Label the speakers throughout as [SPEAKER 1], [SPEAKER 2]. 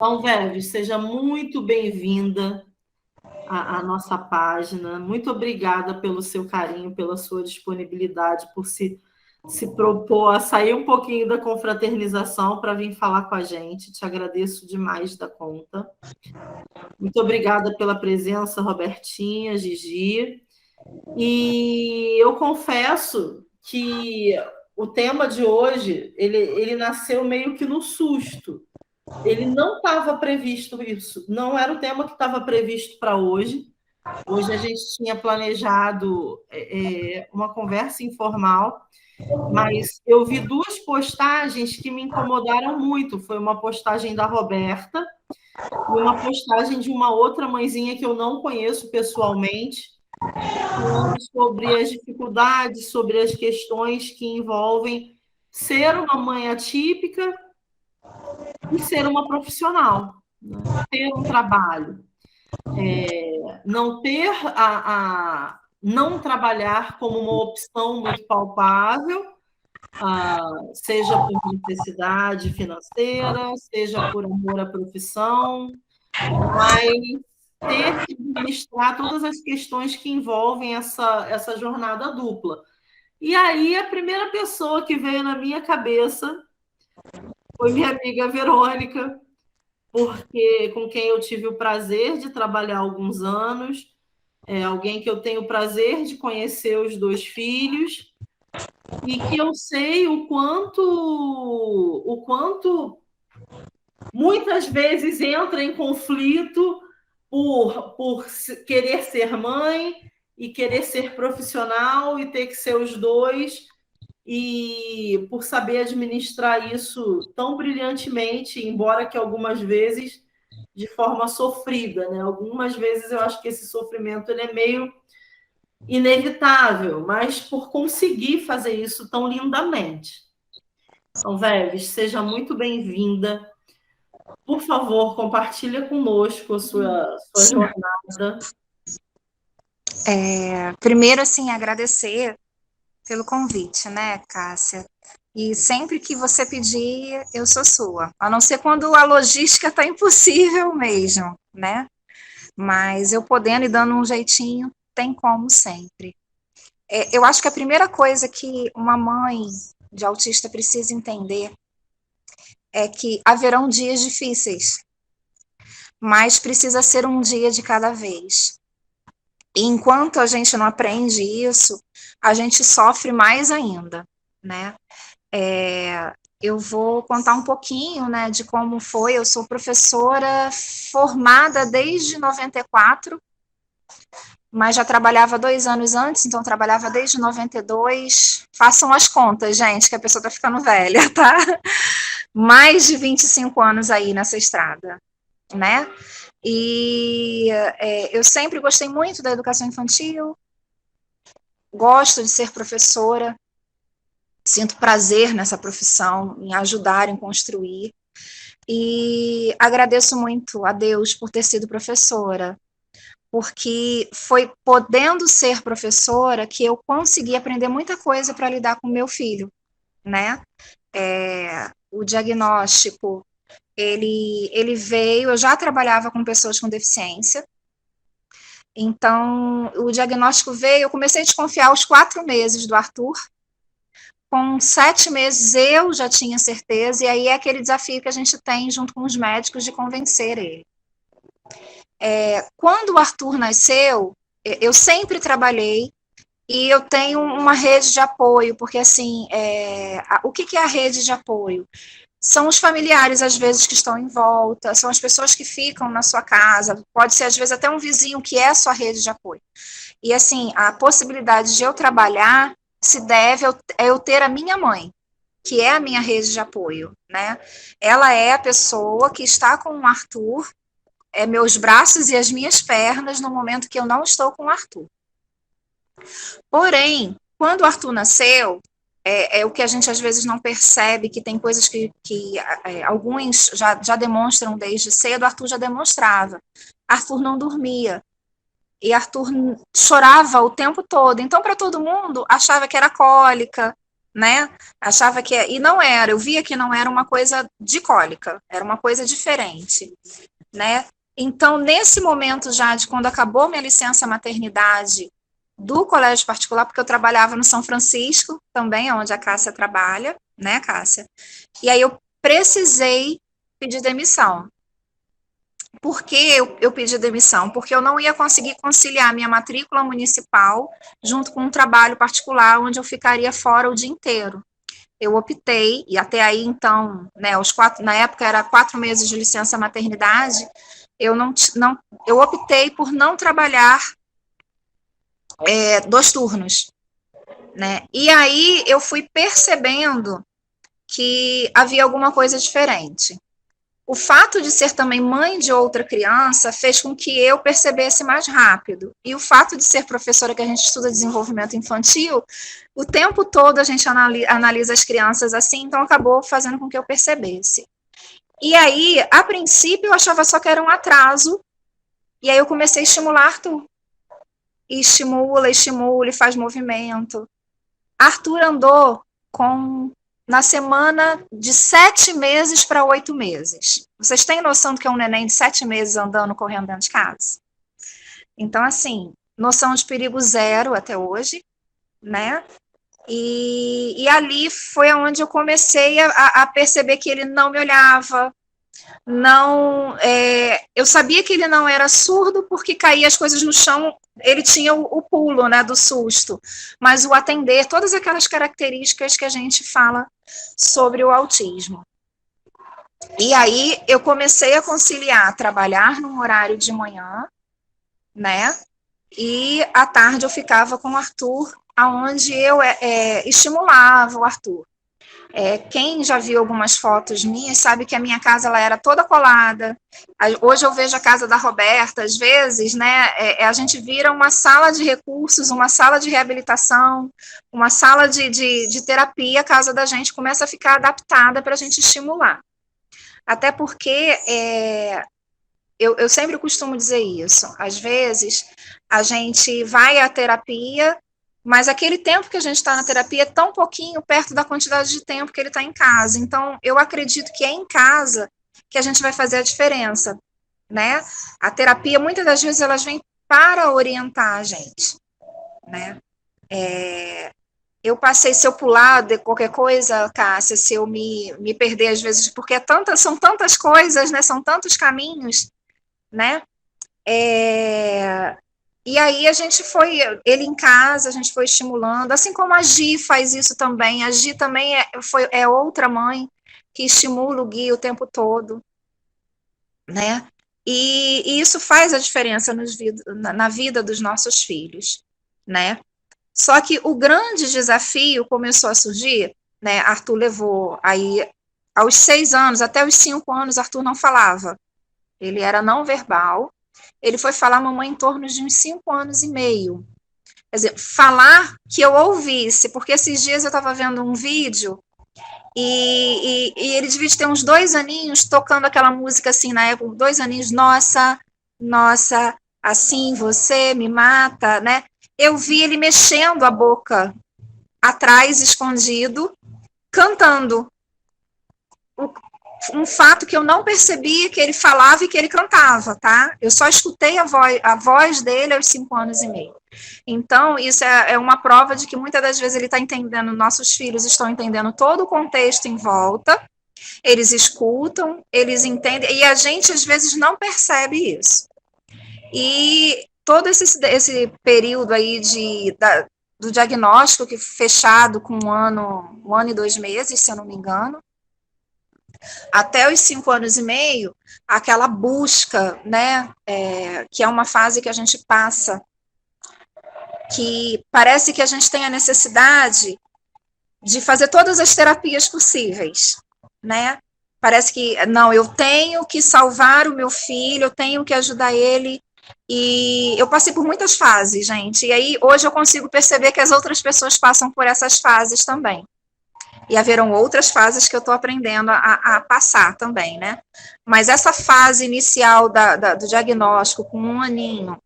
[SPEAKER 1] Então, Velho, seja muito bem-vinda à nossa página. Muito obrigada pelo seu carinho, pela sua disponibilidade, por se propor a sair um pouquinho da confraternização para vir falar com a gente. Te agradeço demais da conta. Muito obrigada pela presença, Robertinha, Gigi. E eu confesso que o tema de hoje, ele nasceu meio que no susto. Ele não estava previsto isso, não era o tema que estava previsto para hoje. Hoje a gente tinha planejado uma conversa informal, mas eu vi duas postagens que me incomodaram muito. Foi uma postagem da Roberta e uma postagem de uma outra mãezinha que eu não conheço pessoalmente, falando sobre as dificuldades, sobre as questões que envolvem ser uma mãe atípica e ser uma profissional, né? Ter um trabalho, não ter não trabalhar como uma opção muito palpável, seja por necessidade financeira, seja por amor à profissão, mas ter que administrar todas as questões que envolvem essa jornada dupla. E aí, a primeira pessoa que veio na minha cabeça foi minha amiga Verônica, porque com quem eu tive o prazer de trabalhar há alguns anos, alguém que eu tenho o prazer de conhecer os dois filhos, e que eu sei o quanto muitas vezes entra em conflito por querer ser mãe e querer ser profissional e ter que ser os dois, e por saber administrar isso tão brilhantemente, embora que algumas vezes de forma sofrida, né? Algumas vezes eu acho que esse sofrimento ele é meio inevitável, mas por conseguir fazer isso tão lindamente. Então, Veves, seja muito bem-vinda. Por favor, compartilha conosco a sua jornada.
[SPEAKER 2] Primeiro, assim, agradecer pelo convite, né, Cássia? E sempre que você pedir, eu sou sua. A não ser quando a logística está impossível mesmo, né? Mas eu podendo e dando um jeitinho, tem como sempre. Eu acho que a primeira coisa que uma mãe de autista precisa entender é que haverão dias difíceis, mas precisa ser um dia de cada vez. E enquanto a gente não aprende isso, a gente sofre mais ainda, né? Eu vou contar um pouquinho, né, de como foi. Eu sou professora formada desde 94, mas já trabalhava 2 anos antes, então trabalhava desde 92. Façam as contas, gente, que a pessoa tá ficando velha, tá? Mais de 25 anos aí nessa estrada, né? E eu sempre gostei muito da educação infantil, gosto de ser professora, sinto prazer nessa profissão, em ajudar, em construir, e agradeço muito a Deus por ter sido professora, porque foi podendo ser professora que eu consegui aprender muita coisa para lidar com meu filho, né? O diagnóstico, ele veio, eu já trabalhava com pessoas com deficiência, então o diagnóstico veio, eu comecei a desconfiar aos 4 meses do Arthur. Com 7 meses eu já tinha certeza, e aí é aquele desafio que a gente tem junto com os médicos de convencer ele. Quando o Arthur nasceu, eu sempre trabalhei e eu tenho uma rede de apoio, porque assim, o que é a rede de apoio? São os familiares, às vezes, que estão em volta, são as pessoas que ficam na sua casa, pode ser, às vezes, até um vizinho que é a sua rede de apoio. E assim, a possibilidade de eu trabalhar se deve a eu ter a minha mãe, que é a minha rede de apoio, né? Ela é a pessoa que está com o Arthur, meus braços e as minhas pernas no momento que eu não estou com o Arthur. Porém, quando o Arthur nasceu, o que a gente às vezes não percebe, que tem coisas que alguns já demonstram desde cedo. Arthur já demonstrava. Arthur não dormia. E Arthur chorava o tempo todo. Então, para todo mundo, achava que era cólica, né? Achava que, e não era, eu via que não era uma coisa de cólica, era uma coisa diferente, né? Então, nesse momento já de quando acabou minha licença maternidade do colégio particular, porque eu trabalhava no São Francisco, também, onde a Cássia trabalha, né, Cássia? E aí eu precisei pedir demissão. Por que eu pedi demissão? Porque eu não ia conseguir conciliar minha matrícula municipal junto com um trabalho particular, onde eu ficaria fora o dia inteiro. Eu optei, e até aí, então, né, na época era 4 meses de licença maternidade, eu optei por não trabalhar 2 turnos, né? E aí eu fui percebendo que havia alguma coisa diferente. O fato de ser também mãe de outra criança fez com que eu percebesse mais rápido. E o fato de ser professora, que a gente estuda desenvolvimento infantil, o tempo todo a gente analisa as crianças assim, então acabou fazendo com que eu percebesse. E aí, a princípio, eu achava só que era um atraso, e aí eu comecei a estimular Arthur. E estimula, e faz movimento. Arthur andou na semana de 7 meses para 8 meses. Vocês têm noção do que é um neném de 7 meses andando, correndo dentro de casa? Então, assim, noção de perigo zero até hoje, né? E ali foi onde eu comecei a perceber que ele não me olhava, não, eu sabia que ele não era surdo porque caía as coisas no chão, ele tinha o pulo, né, do susto, mas o atender, todas aquelas características que a gente fala sobre o autismo. E aí eu comecei a conciliar trabalhar num horário de manhã, né, e à tarde eu ficava com o Arthur, aonde eu estimulava o Arthur. Quem já viu algumas fotos minhas sabe que a minha casa ela era toda colada. Hoje eu vejo a casa da Roberta, às vezes, né? A gente vira uma sala de recursos, uma sala de reabilitação, uma sala de terapia. A casa da gente começa a ficar adaptada para a gente estimular. Até porque eu sempre costumo dizer isso. Às vezes a gente vai à terapia, mas aquele tempo que a gente está na terapia é tão pouquinho perto da quantidade de tempo que ele está em casa. Então, eu acredito que é em casa que a gente vai fazer a diferença, né? A terapia, muitas das vezes, elas vêm para orientar a gente, né? Eu passei, se eu pular de qualquer coisa, Cássia, se eu me perder às vezes, porque são tantas coisas, né? São tantos caminhos, né? E aí a gente foi, ele em casa, a gente foi estimulando, assim como a Gi faz isso também. A Gi também é outra mãe que estimula o Gui o tempo todo, né? E isso faz a diferença na vida dos nossos filhos, né? Só que o grande desafio começou a surgir, né? Arthur levou aí, aos 6 anos, até os 5 anos, Arthur não falava. Ele era não verbal. Ele foi falar mamãe em torno de uns 5 anos e meio. Quer dizer, falar que eu ouvisse, porque esses dias eu estava vendo um vídeo e ele devia ter uns 2 aninhos tocando aquela música assim, na época, 2 aninhos, nossa, nossa, assim você me mata, né? Eu vi ele mexendo a boca atrás, escondido, cantando. Um fato que eu não percebia que ele falava e que ele cantava, tá? Eu só escutei a voz dele aos 5 anos e meio. Então, isso é uma prova de que muitas das vezes ele está entendendo, nossos filhos estão entendendo todo o contexto em volta, eles escutam, eles entendem, e a gente às vezes não percebe isso. E todo esse período aí do diagnóstico que fechado com 1 ano e 2 meses, se eu não me engano, até os 5 anos e meio, aquela busca, né, que é uma fase que a gente passa, que parece que a gente tem a necessidade de fazer todas as terapias possíveis, né? Parece que, não, eu tenho que salvar o meu filho, eu tenho que ajudar ele, e eu passei por muitas fases, gente, e aí hoje eu consigo perceber que as outras pessoas passam por essas fases também. E haverão outras fases que eu estou aprendendo a passar também, né? Mas essa fase inicial do diagnóstico, com 1 aninho,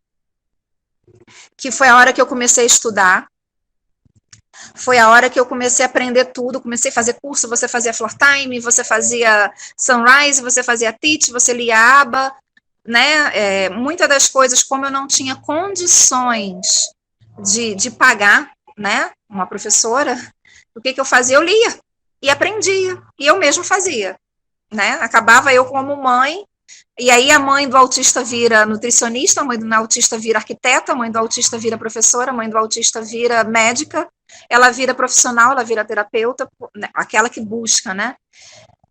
[SPEAKER 2] que foi a hora que eu comecei a estudar, Foi a hora que eu comecei a aprender tudo, comecei a fazer curso, você fazia floor time, você fazia sunrise, você fazia teach, você lia aba, né? Muitas das coisas, como eu não tinha condições de pagar, né, uma professora, o que eu fazia? Eu lia e aprendia, e eu mesmo fazia, né? Acabava eu como mãe, e aí a mãe do autista vira nutricionista, a mãe do autista vira arquiteta, a mãe do autista vira professora, a mãe do autista vira médica, ela vira profissional, ela vira terapeuta, aquela que busca, né?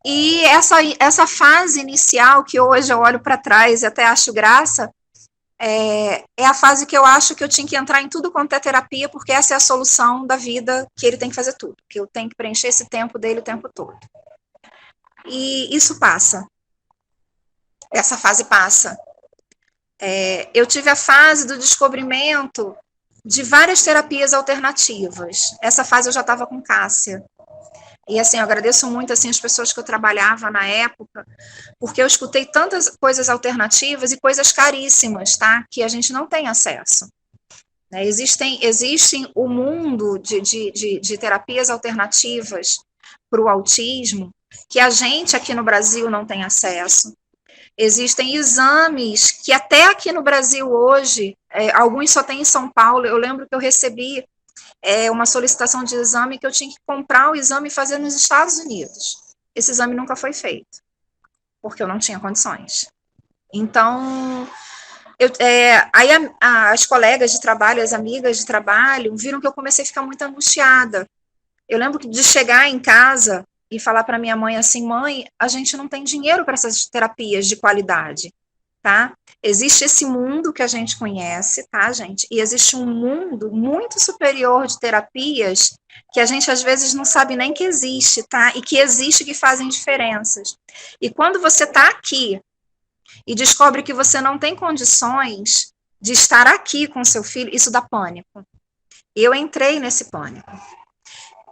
[SPEAKER 2] E essa fase inicial, que hoje eu olho para trás e até acho graça, é a fase que eu acho que eu tinha que entrar em tudo quanto é terapia, porque essa é a solução da vida, que ele tem que fazer tudo, que eu tenho que preencher esse tempo dele o tempo todo. E isso passa. Essa fase passa. Eu tive a fase do descobrimento de várias terapias alternativas. Essa fase eu já estava com Cássia. E, assim, eu agradeço muito, assim, as pessoas que eu trabalhava na época, porque eu escutei tantas coisas alternativas e coisas caríssimas, tá? Que a gente não tem acesso. Né? Existem o mundo de terapias alternativas para o autismo, que a gente aqui no Brasil não tem acesso. Existem exames que até aqui no Brasil hoje, alguns só tem em São Paulo. Eu lembro que eu recebi uma solicitação de exame que eu tinha que comprar o exame e fazer nos Estados Unidos. Esse exame nunca foi feito, porque eu não tinha condições. Então, aí as colegas de trabalho, as amigas de trabalho, viram que eu comecei a ficar muito angustiada. Eu lembro de chegar em casa e falar para minha mãe assim, mãe, a gente não tem dinheiro para essas terapias de qualidade, tá? Existe esse mundo que a gente conhece, tá, gente? E existe um mundo muito superior de terapias que a gente às vezes não sabe nem que existe, tá? E que existe, que fazem diferenças. E quando você tá aqui e descobre que você não tem condições de estar aqui com seu filho, isso dá pânico. Eu entrei nesse pânico.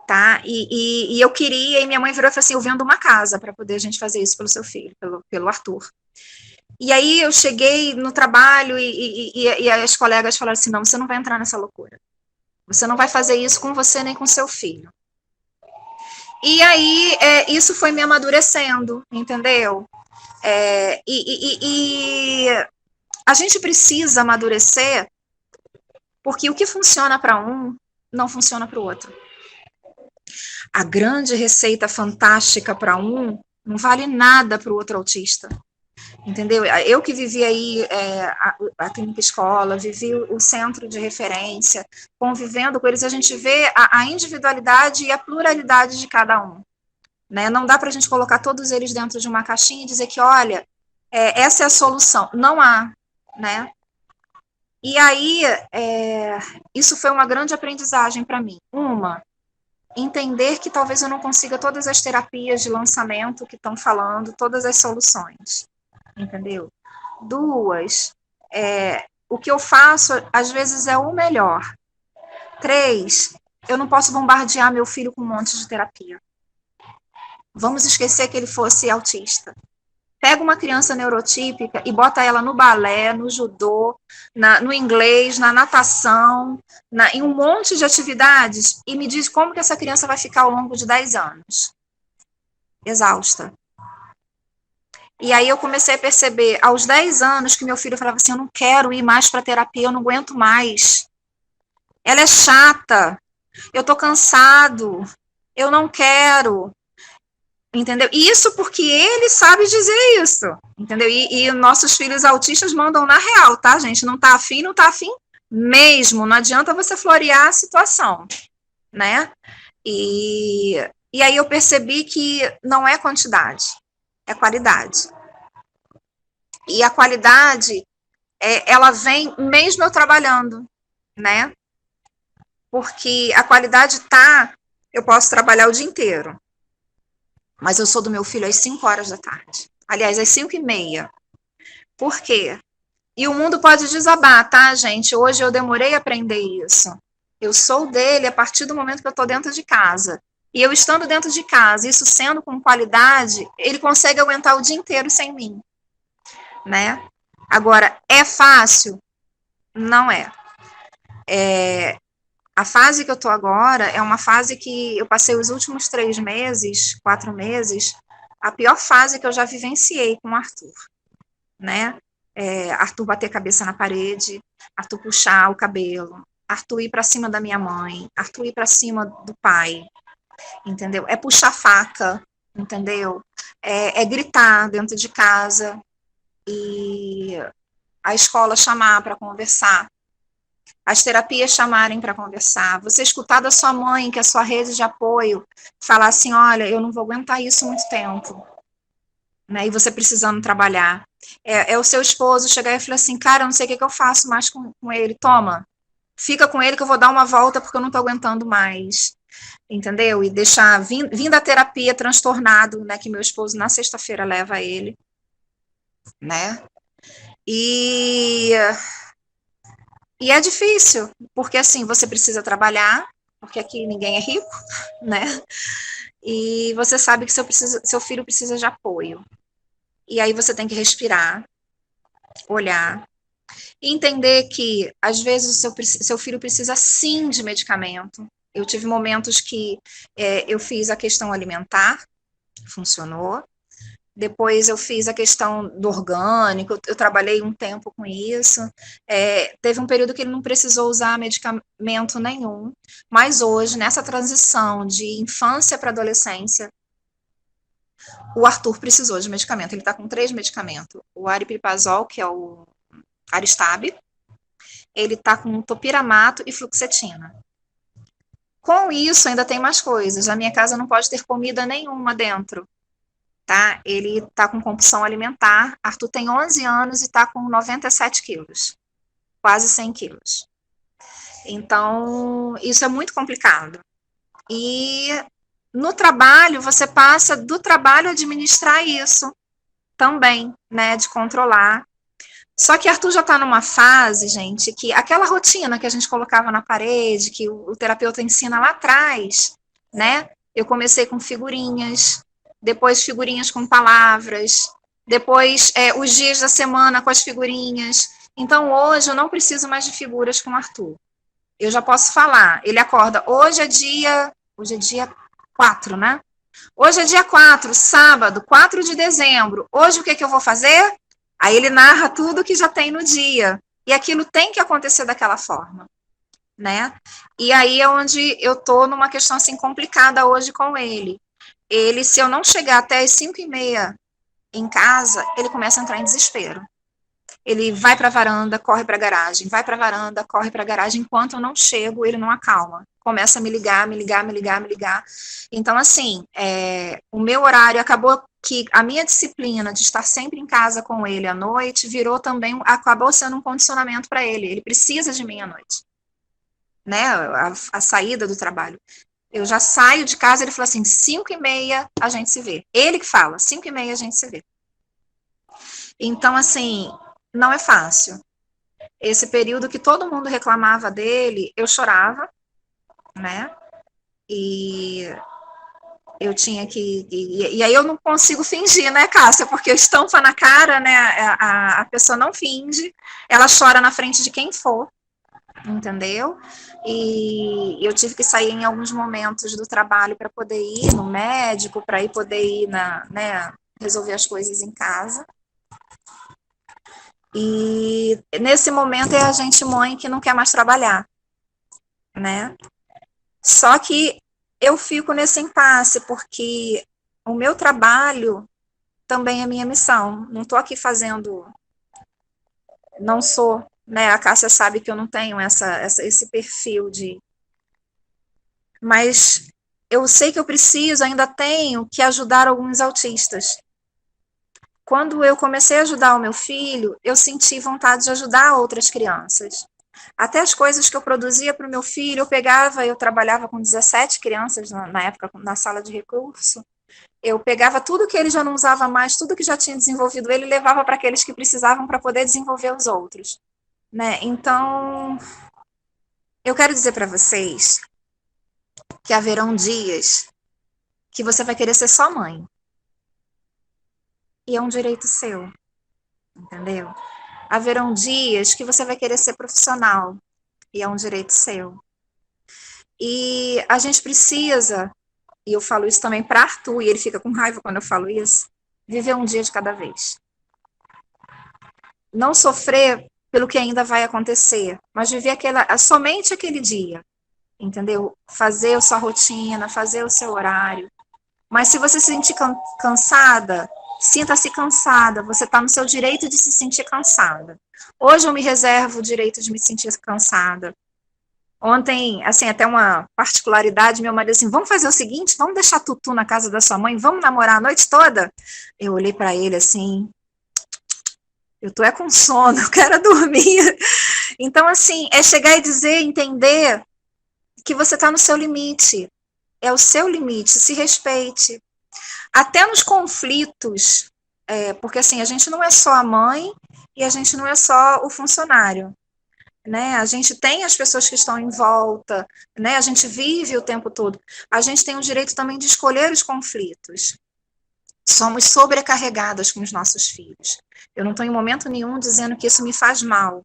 [SPEAKER 2] Tá? E eu queria, e minha mãe virou e falou assim, eu vendo uma casa para poder a gente fazer isso pelo seu filho, pelo Arthur. E aí eu cheguei no trabalho e as colegas falaram assim, não, você não vai entrar nessa loucura. Você não vai fazer isso com você nem com seu filho. E aí isso foi me amadurecendo, entendeu? E a gente precisa amadurecer, porque o que funciona para um não funciona para o outro. A grande receita fantástica para um não vale nada para o outro autista, entendeu? Eu que vivi aí a clínica escola, vivi o centro de referência, convivendo com eles, a gente vê a individualidade e a pluralidade de cada um. Né? Não dá para a gente colocar todos eles dentro de uma caixinha e dizer que, olha, essa é a solução. Não há, né? E aí, isso foi uma grande aprendizagem para mim. Entender que talvez eu não consiga todas as terapias de lançamento que estão falando, todas as soluções, entendeu? 2, o que eu faço, às vezes, é o melhor. 3, eu não posso bombardear meu filho com um monte de terapia. Vamos esquecer que ele fosse autista. Pega uma criança neurotípica e bota ela no balé, no judô, no inglês, na natação, em um monte de atividades, e me diz como que essa criança vai ficar ao longo de 10 anos. Exausta. E aí eu comecei a perceber, aos 10 anos, que meu filho falava assim, eu não quero ir mais para terapia, eu não aguento mais. Ela é chata, eu tô cansado, eu não quero. Entendeu? Isso porque ele sabe dizer isso, entendeu? E nossos filhos autistas mandam na real, tá, gente? Não tá afim, não tá afim mesmo. Não adianta você florear a situação, né? E aí eu percebi que não é quantidade, é qualidade. E a qualidade, ela vem mesmo eu trabalhando, né? Porque a qualidade eu posso trabalhar o dia inteiro. Mas eu sou do meu filho às 5 horas da tarde. Aliás, às 5h30. Por quê? E o mundo pode desabar, tá, gente? Hoje eu demorei a aprender isso. Eu sou dele a partir do momento que eu estou dentro de casa. E eu estando dentro de casa, isso sendo com qualidade, ele consegue aguentar o dia inteiro sem mim. Né? Agora, é fácil? Não é. A fase que eu tô agora é uma fase que eu passei os últimos 4 meses, a pior fase que eu já vivenciei com o Arthur, né? Arthur bater a cabeça na parede, Arthur puxar o cabelo, Arthur ir para cima da minha mãe, Arthur ir para cima do pai, entendeu? É puxar faca, entendeu? É gritar dentro de casa e a escola chamar para conversar, as terapias chamarem para conversar, você escutar da sua mãe, que é a sua rede de apoio, falar assim, olha, eu não vou aguentar isso muito tempo, né? E você precisando trabalhar. O seu esposo chegar e falar assim, cara, eu não sei o que eu faço mais com ele, toma, fica com ele que eu vou dar uma volta porque eu não estou aguentando mais, entendeu? E deixar, vindo da terapia transtornado, né, que meu esposo na sexta-feira leva ele, né? E é difícil, porque assim, você precisa trabalhar, porque aqui ninguém é rico, né? E você sabe que seu filho precisa de apoio. E aí você tem que respirar, olhar, e entender que, às vezes, o seu filho precisa sim de medicamento. Eu tive momentos que eu fiz a questão alimentar, funcionou. Depois eu fiz a questão do orgânico, eu trabalhei um tempo com isso. Teve um período que ele não precisou usar medicamento nenhum, mas hoje, nessa transição de infância para adolescência, o Arthur precisou de medicamento. Ele está com 3 medicamentos. O aripiprazol, que é o Aristab, ele está com topiramato e fluoxetina. Com isso, ainda tem mais coisas. A minha casa não pode ter comida nenhuma dentro. Tá? Ele está com compulsão alimentar. Arthur tem 11 anos e está com 97 quilos, quase 100 quilos. Então, isso é muito complicado. E no trabalho, você passa do trabalho a administrar isso também, né, de controlar. Só que Arthur já está numa fase, gente, que aquela rotina que a gente colocava na parede, que o terapeuta ensina lá atrás, né? Eu comecei com figurinhas, depois figurinhas com palavras, depois os dias da semana com as figurinhas. Então, hoje eu não preciso mais de figuras com o Arthur. Eu já posso falar, ele acorda, hoje é dia 4, né? Hoje é dia 4, sábado, 4 de dezembro. Hoje o que eu vou fazer? Aí ele narra tudo que já tem no dia. E aquilo tem que acontecer daquela forma, né? E aí é onde eu tô numa questão assim complicada hoje com ele. Ele, se eu não chegar até as 5h30 em casa, ele começa a entrar em desespero. Ele vai para a varanda, corre para a garagem, vai para a varanda, corre para a garagem. Enquanto eu não chego, ele não acalma. Começa a me ligar. Então, assim, o meu horário acabou que a minha disciplina de estar sempre em casa com ele à noite virou também, acabou sendo um condicionamento para ele. Ele precisa de mim à noite, né? A saída do trabalho. Eu já saio de casa, ele fala assim, 5h30 a gente se vê. Ele que fala, 5h30 a gente se vê. Então, assim, não é fácil. Esse período que todo mundo reclamava dele, eu chorava, né? E eu tinha que... E aí eu não consigo fingir, né, Cássia? Porque estampa na cara, né? A pessoa não finge, ela chora na frente de quem for, entendeu? E eu tive que sair em alguns momentos do trabalho para poder ir no médico, para poder ir né, resolver as coisas em casa. E nesse momento é a gente mãe que não quer mais trabalhar, né? Só que eu fico nesse impasse, porque o meu trabalho também é minha missão. Não estou aqui fazendo... Não sou, né? A Cássia sabe que eu não tenho esse perfil de... Mas eu sei que eu preciso, ainda tenho que ajudar alguns autistas. Quando eu comecei a ajudar o meu filho, eu senti vontade de ajudar outras crianças. Até as coisas que eu produzia para o meu filho, eu trabalhava com 17 crianças na época, na sala de recurso, eu pegava tudo que ele já não usava mais, tudo que já tinha desenvolvido ele, levava para aqueles que precisavam para poder desenvolver os outros, né? Então, eu quero dizer para vocês que haverão dias que você vai querer ser só mãe. E é um direito seu, entendeu? Haverão dias que você vai querer ser profissional, e é um direito seu. E a gente precisa, e eu falo isso também para Arthur, e ele fica com raiva quando eu falo isso, viver um dia de cada vez. Não sofrer pelo que ainda vai acontecer, mas viver somente aquele dia, entendeu? Fazer a sua rotina, fazer o seu horário. Mas se você se sentir cansada, sinta-se cansada, você está no seu direito de se sentir cansada. Hoje eu me reservo o direito de me sentir cansada. Ontem, assim, até uma particularidade, meu marido assim, vamos fazer o seguinte, vamos deixar Tutu na casa da sua mãe, vamos namorar a noite toda? Eu olhei para ele assim, eu tô com sono, eu quero dormir. Então, assim, é chegar e dizer, entender que você está no seu limite. É o seu limite, se respeite. Até nos conflitos, porque assim, a gente não é só a mãe e a gente não é só o funcionário. Né? A gente tem as pessoas que estão em volta, né? A gente vive o tempo todo. A gente tem o direito também de escolher os conflitos. Somos sobrecarregadas com os nossos filhos. Eu não estou em momento nenhum dizendo que isso me faz mal,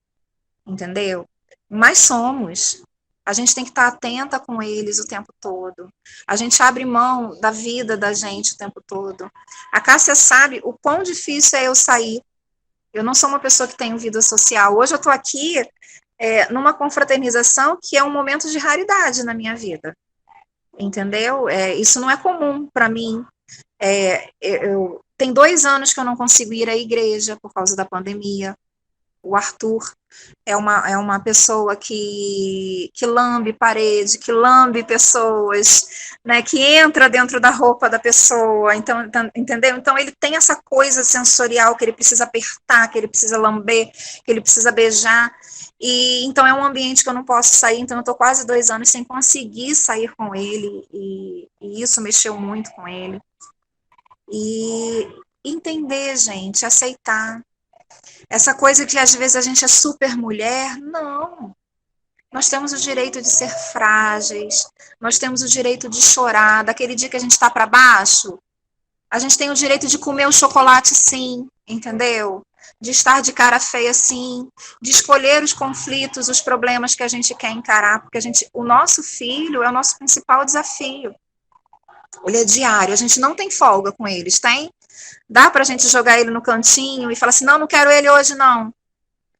[SPEAKER 2] entendeu? Mas somos. A gente tem que estar atenta com eles o tempo todo. A gente abre mão da vida da gente o tempo todo. A Cássia sabe o quão difícil é eu sair. Eu não sou uma pessoa que tem vida social. Hoje eu estou aqui numa confraternização que é um momento de raridade na minha vida. Entendeu? Isso não é comum para mim. Tem 2 anos que eu não consigo ir à igreja por causa da pandemia. O Arthur é uma pessoa que lambe parede, que lambe pessoas, né, que entra dentro da roupa da pessoa, então, entendeu? Então ele tem essa coisa sensorial que ele precisa apertar, que ele precisa lamber, que ele precisa beijar, e então é um ambiente que eu não posso sair, então eu estou quase 2 anos sem conseguir sair com ele, e isso mexeu muito com ele. E entender, gente, aceitar. Essa coisa que às vezes a gente é super mulher, não. Nós temos o direito de ser frágeis, nós temos o direito de chorar. Daquele dia que a gente está para baixo, a gente tem o direito de comer o chocolate sim, entendeu? De estar de cara feia sim, de escolher os conflitos, os problemas que a gente quer encarar, porque o nosso filho é o nosso principal desafio. Ele é diário, a gente não tem folga com eles, tem? Dá pra gente jogar ele no cantinho e falar assim, não quero ele hoje, não.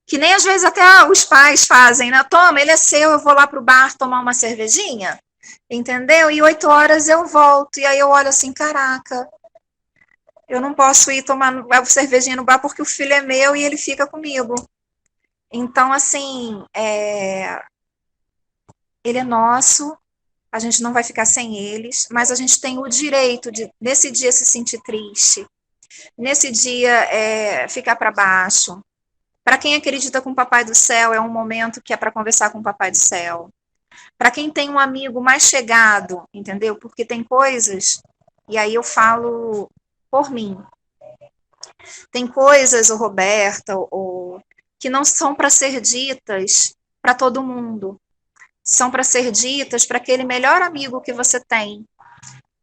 [SPEAKER 2] Que nem às vezes até os pais fazem, né? Toma, ele é seu, eu vou lá pro bar tomar uma cervejinha, entendeu? E 8 horas eu volto. E aí eu olho assim, caraca, eu não posso ir tomar cervejinha no bar porque o filho é meu e ele fica comigo. Então, assim, ele é nosso, a gente não vai ficar sem eles, mas a gente tem o direito de, nesse dia, se sentir triste, nesse dia ficar para baixo. Para quem acredita com o Papai do Céu, é um momento que é para conversar com o Papai do Céu. Para quem tem um amigo mais chegado, entendeu? Porque tem coisas, e aí eu falo por mim, tem coisas, Roberta, que não são para ser ditas para todo mundo. São para ser ditas para aquele melhor amigo que você tem.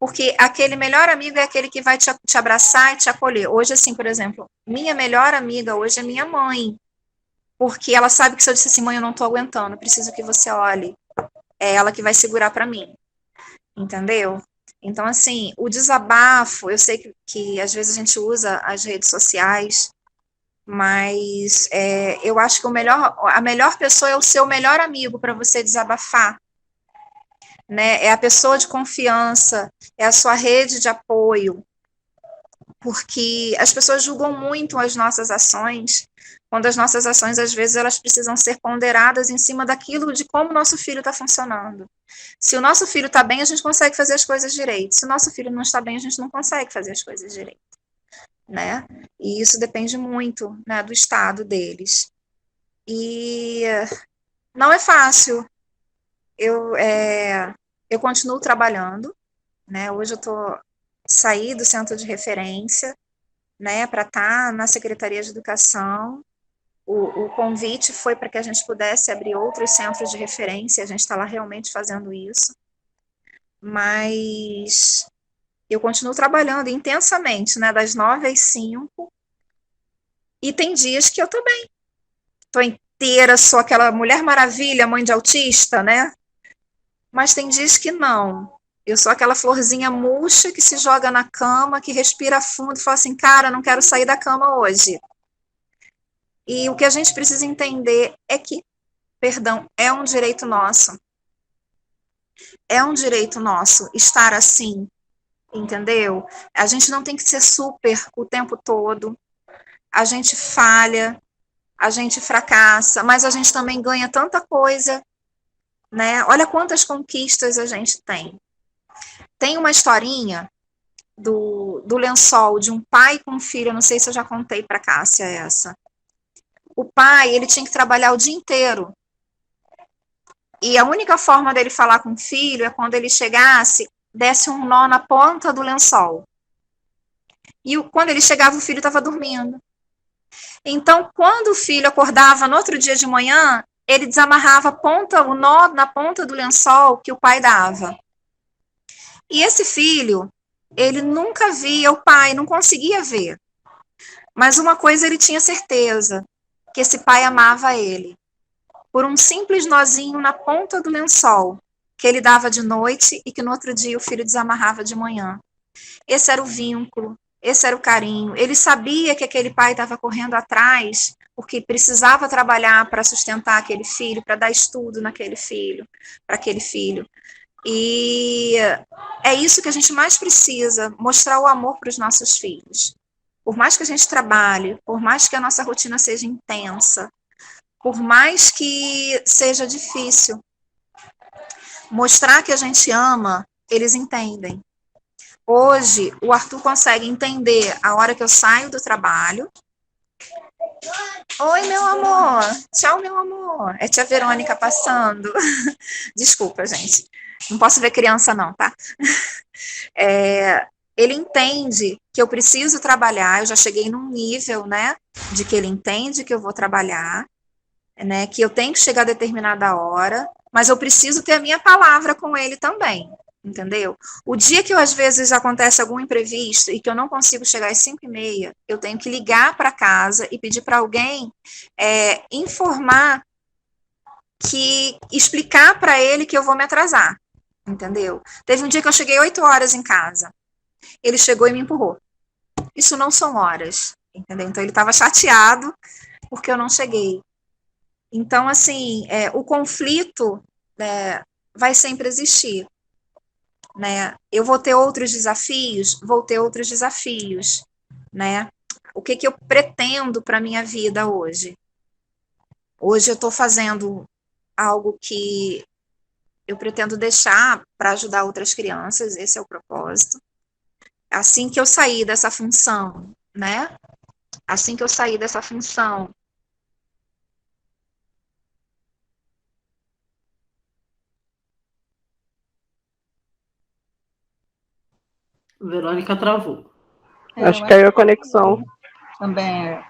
[SPEAKER 2] Porque aquele melhor amigo é aquele que vai te abraçar e te acolher. Hoje, assim, por exemplo, minha melhor amiga hoje é minha mãe. Porque ela sabe que se eu disser assim, mãe, eu não estou aguentando, preciso que você olhe. É ela que vai segurar para mim. Entendeu? Então, assim, o desabafo, eu sei que às vezes a gente usa as redes sociais, mas eu acho que a melhor pessoa é o seu melhor amigo para você desabafar. Né? É a pessoa de confiança, é a sua rede de apoio, porque as pessoas julgam muito as nossas ações, quando as nossas ações, às vezes, elas precisam ser ponderadas em cima daquilo de como o nosso filho está funcionando. Se o nosso filho está bem, a gente consegue fazer as coisas direito. Se o nosso filho não está bem, a gente não consegue fazer as coisas direito. Né? E isso depende muito, né, do estado deles. E não é fácil. Eu continuo trabalhando, né? Hoje eu saí do centro de referência, né, para estar na Secretaria de Educação. O convite foi para que a gente pudesse abrir outros centros de referência, a gente está lá realmente fazendo isso. Mas eu continuo trabalhando intensamente, né, das 9 às 5, e tem dias que eu estou bem. Estou inteira, sou aquela mulher maravilha, mãe de autista, né? mas tem dias que não. Eu sou aquela florzinha murcha que se joga na cama, que respira fundo e fala assim, cara, não quero sair da cama hoje. E o que a gente precisa entender é que, perdão, é um direito nosso. É um direito nosso estar assim, entendeu? A gente não tem que ser super o tempo todo. A gente falha, a gente fracassa, mas a gente também ganha tanta coisa, né? Olha quantas conquistas a gente tem. Tem uma historinha do lençol de um pai com um filho, eu não sei se eu já contei para Cássia essa. O pai, ele tinha que trabalhar o dia inteiro. E a única forma dele falar com o filho é quando ele chegasse, desse um nó na ponta do lençol. E quando ele chegava, o filho estava dormindo. Então, quando o filho acordava no outro dia de manhã, ele desamarrava o nó na ponta do lençol que o pai dava. E esse filho, ele nunca via o pai, não conseguia ver. Mas uma coisa ele tinha certeza, que esse pai amava ele. Por um simples nozinho na ponta do lençol, que ele dava de noite e que no outro dia o filho desamarrava de manhã. Esse era o vínculo, esse era o carinho. Ele sabia que aquele pai estava correndo atrás, porque precisava trabalhar para sustentar aquele filho, para dar estudo naquele filho, para aquele filho. E é isso que a gente mais precisa, mostrar o amor para os nossos filhos. Por mais que a gente trabalhe, por mais que a nossa rotina seja intensa, por mais que seja difícil, mostrar que a gente ama, eles entendem. Hoje, o Arthur consegue entender a hora que eu saio do trabalho. Oi, meu amor. Tchau, meu amor. É tia Verônica passando. Desculpa, gente. Não posso ver criança, não, tá? Ele entende que eu preciso trabalhar. Eu já cheguei num nível, né, de que ele entende que eu vou trabalhar, né, que eu tenho que chegar a determinada hora, mas eu preciso ter a minha palavra com ele também, entendeu? O dia que às vezes acontece algum imprevisto e que eu não consigo chegar às 5h30, eu tenho que ligar para casa e pedir para alguém informar, explicar para ele que eu vou me atrasar, entendeu? Teve um dia que eu cheguei 8 horas em casa, ele chegou e me empurrou. Isso não são horas, entendeu? Então ele estava chateado porque eu não cheguei. Então, assim, o conflito vai sempre existir, né? Eu vou ter outros desafios, né? O que eu pretendo para a minha vida hoje? Hoje eu estou fazendo algo que eu pretendo deixar para ajudar outras crianças, esse é o propósito. Assim que eu sair dessa função, né? Assim que eu sair dessa função,
[SPEAKER 1] Verônica travou.
[SPEAKER 3] Acho que caiu a conexão.
[SPEAKER 4] Também.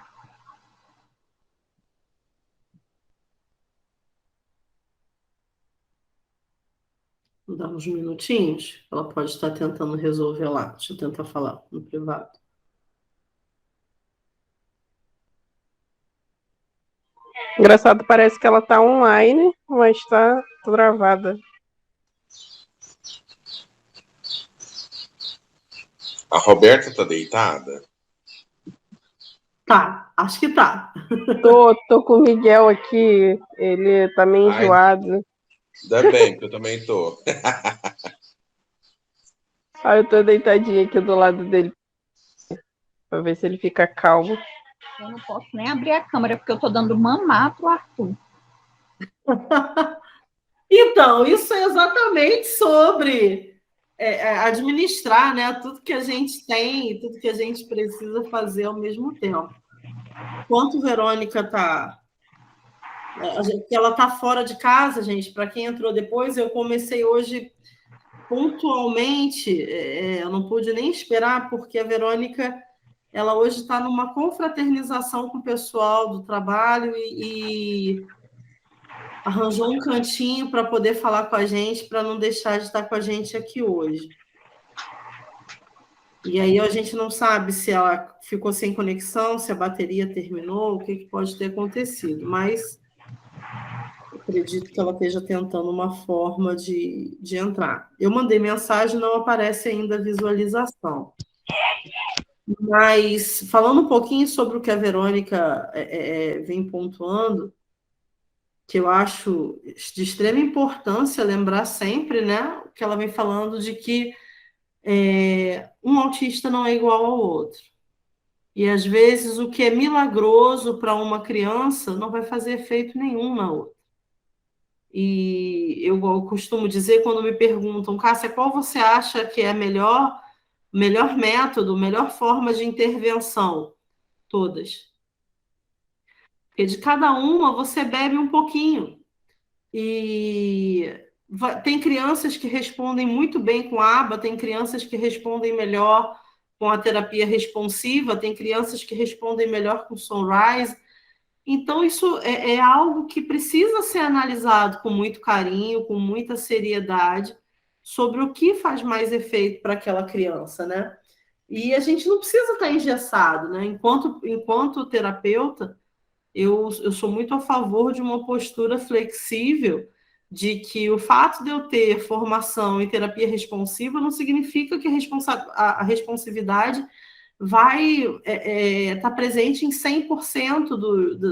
[SPEAKER 1] Vou dar uns minutinhos. Ela pode estar tentando resolver lá. Deixa eu tentar falar no privado.
[SPEAKER 3] Engraçado, parece que ela está online, mas está travada.
[SPEAKER 5] A Roberta está deitada?
[SPEAKER 1] Tá, acho que tá.
[SPEAKER 3] Tô com o Miguel aqui, ele tá meio enjoado.
[SPEAKER 5] Ainda bem, que eu também tô.
[SPEAKER 3] Aí eu tô deitadinha aqui do lado dele, pra ver se ele fica calmo.
[SPEAKER 4] Eu não posso nem abrir a câmera, porque eu tô dando mamar pro Arthur.
[SPEAKER 1] Então, isso é exatamente sobre administrar, né? Tudo que a gente tem, tudo que a gente precisa fazer ao mesmo tempo. Enquanto Verônica está... Ela está fora de casa, gente. Para quem entrou depois, eu comecei hoje pontualmente. Eu não pude nem esperar, porque a Verônica, ela hoje está numa confraternização com o pessoal do trabalho e arranjou um cantinho para poder falar com a gente, para não deixar de estar com a gente aqui hoje. E aí a gente não sabe se ela ficou sem conexão, se a bateria terminou, o que pode ter acontecido, mas acredito que ela esteja tentando uma forma de entrar. Eu mandei mensagem, não aparece ainda a visualização. Mas, falando um pouquinho sobre o que a Verônica vem pontuando, que eu acho de extrema importância lembrar sempre, né, o que ela vem falando de que um autista não é igual ao outro. E, às vezes, o que é milagroso para uma criança não vai fazer efeito nenhum na outra. E eu costumo dizer, quando me perguntam, Cássia, qual você acha que é a melhor método, melhor forma de intervenção? Todas. Porque de cada uma você bebe um pouquinho. E tem crianças que respondem muito bem com a aba, tem crianças que respondem melhor com a terapia responsiva, tem crianças que respondem melhor com Sunrise. Então, isso é algo que precisa ser analisado com muito carinho, com muita seriedade, sobre o que faz mais efeito para aquela criança, né? E a gente não precisa estar engessado, né? Enquanto terapeuta, eu sou muito a favor de uma postura flexível, de que o fato de eu ter formação em terapia responsiva não significa que a responsividade vai estar presente em 100%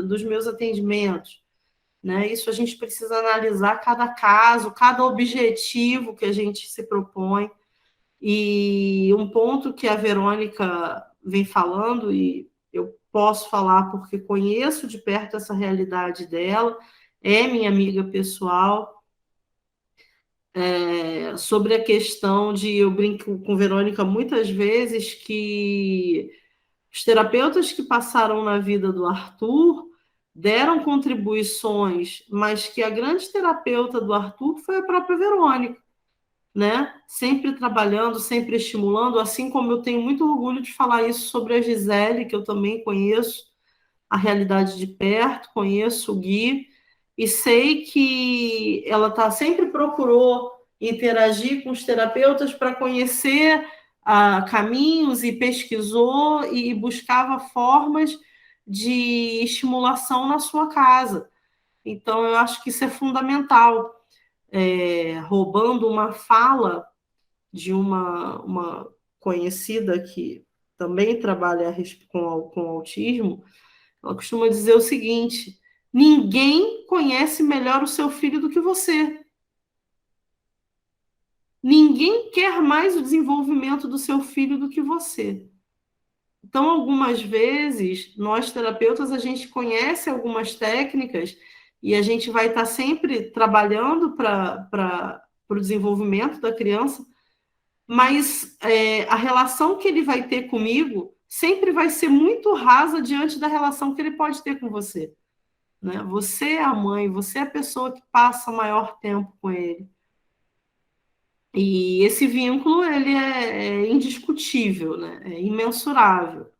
[SPEAKER 1] dos meus atendimentos, né? Isso a gente precisa analisar cada caso, cada objetivo que a gente se propõe. E um ponto que a Verônica vem falando, e eu posso falar porque conheço de perto essa realidade dela, é minha amiga pessoal, sobre a questão de, eu brinco com Verônica muitas vezes, que os terapeutas que passaram na vida do Arthur deram contribuições, mas que a grande terapeuta do Arthur foi a própria Verônica, né? Sempre trabalhando, sempre estimulando, assim como eu tenho muito orgulho de falar isso sobre a Gisele, que eu também conheço a realidade de perto, conheço o Gui, e sei que ela sempre procurou interagir com os terapeutas para conhecer caminhos, e pesquisou e buscava formas de estimulação na sua casa. Então, eu acho que isso é fundamental. Roubando uma fala de uma conhecida que também trabalha com autismo, ela costuma dizer o seguinte: ninguém conhece melhor o seu filho do que você. Ninguém quer mais o desenvolvimento do seu filho do que você. Então, algumas vezes, nós terapeutas, a gente conhece algumas técnicas e a gente vai estar sempre trabalhando para o desenvolvimento da criança, mas a relação que ele vai ter comigo sempre vai ser muito rasa diante da relação que ele pode ter com você, né? Você é a mãe, você é a pessoa que passa maior tempo com ele. E esse vínculo, ele é indiscutível, né? É imensurável.